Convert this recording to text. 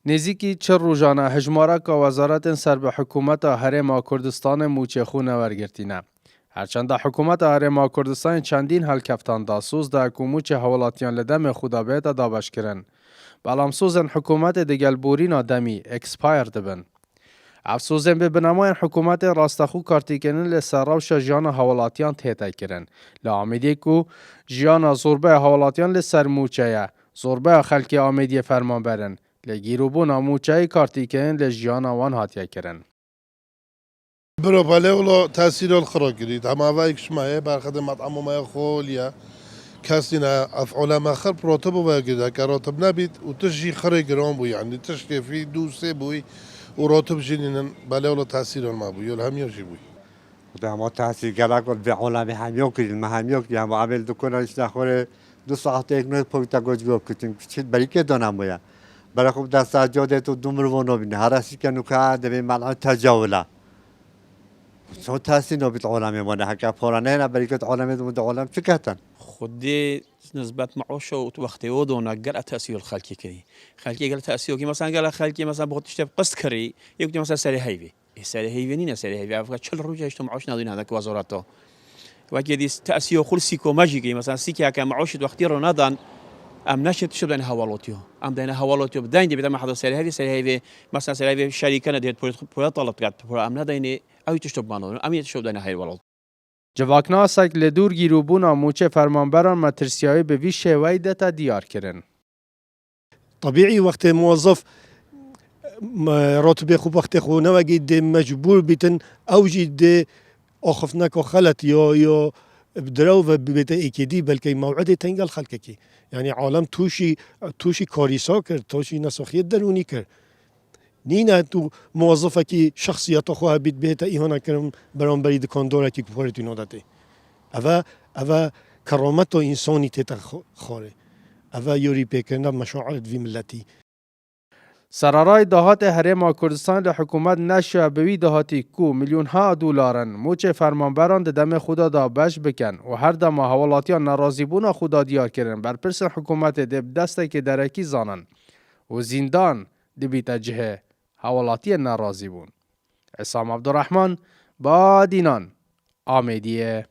نزیکی 4 روزانه هجمارک وزارت سر به حکومت هرم کردستان موچخو نورگرتینه. هرچند حکومت هرم کردستان چندین هل کفتان داسوز دا کوموچ حوالاتیان لدم خدا بیت دابش کرن. بلام سوزن حکومت دگل بورین دمی اکسپایر دبن. افسوزن به بنامای حکومت راستخو کارتیکنن لسراوش جیان حوالاتیان تهتا کرن. لآمیدی کو جیان زوربه حوالاتیان لسر موچه زوربه خلکی آمیدی فرمان برن. لگیروبون موچه کارتیکنن لجیان وان هاتیا کرن. برو باله ولی تأثیر الخرا گرید. همه وایکش مایه برخد مطعم مایه خولیا. کسی نه افعال ما خر پروتب و گرید. که راتب نبید و تشی خری گرام بوی. یعنی تشی فی دو سه بوی و راتب جنین باله ولی تأثیر ما بوی. ولی همیشه بوی. ده ما تحصیل کرده که به عالم همیو کردیم. ما همیو کردیم. ما عمل دکانش نخوره 2 ساعت یک نوع پویتا گوجگو کردیم. چه برای که دانم باید. برای خوب دست اجاده تو دومرو نبینه. هر اسی که نکرده به ملعب تجاوله. شو تحصیل نبید عالم ما نه. حکم پرانه نه برای که عالم دو عالم چه کردن؟ خودی نسبت معاش و وقتی و دونه گر تأثیر الخلقی کردی. خلقی گر تأثیر کی مثلا گر خلقی مثلا بخوتش قصد کردی. یک مثلا سری هیوی. سری هیوی نی نه سری هیوی. افکار 40 روزه اشتم معاش ندین هذا وزارته. وقتی دی تأثیر خلصی کوماجی کی مثلا سیکی که معاش وقتی رو ندان. ام نشد شو دین حوالاتیو. ام دین حوالاتیو بدین دی بدم حدا سری هیوی مثلا سری هیوی شریکه ندید پول طلب کرد. پول ام ندینی اوی تشتب مانو. امی تشتب دین هی ولاد. جواکناسک لدور گیروبونا موچه فرمانبران مترسیایی به وی شوی دتا دیار کرن. طبيعي وقت موظف راتب خوب وقت خو نوجد مجبور بيتن اوجد اخفناك وخلت يا بدرو بيت اكيدي بلكي موعد تنقل خلقك يعني عالم توشي كاريسا كر توشي نسخية دروني كر نينا تو موظفك شخصيات خوها بيت بيت ايهانا كرم برام بريد كاندورا كي كفارتي نوداتي اوا كرامته انساني تتا خاره اوا یوری پیکرنا مشاعر دوی ملتی. سرارای دهات هرم کردستان لحکومت نشه بوی دهاتی کو میلیون ها دلارن موچه فرمانبران دم خدا دا بش بکن و هر دم حوالاتیان ناراضی بونا خدا دیار کرن بر پرس حکومت دب دسته که درکی زانن و زندان دبیت جهه حوالاتی ناراضی بون. عصام عبدالرحمن با دینان آمیدیه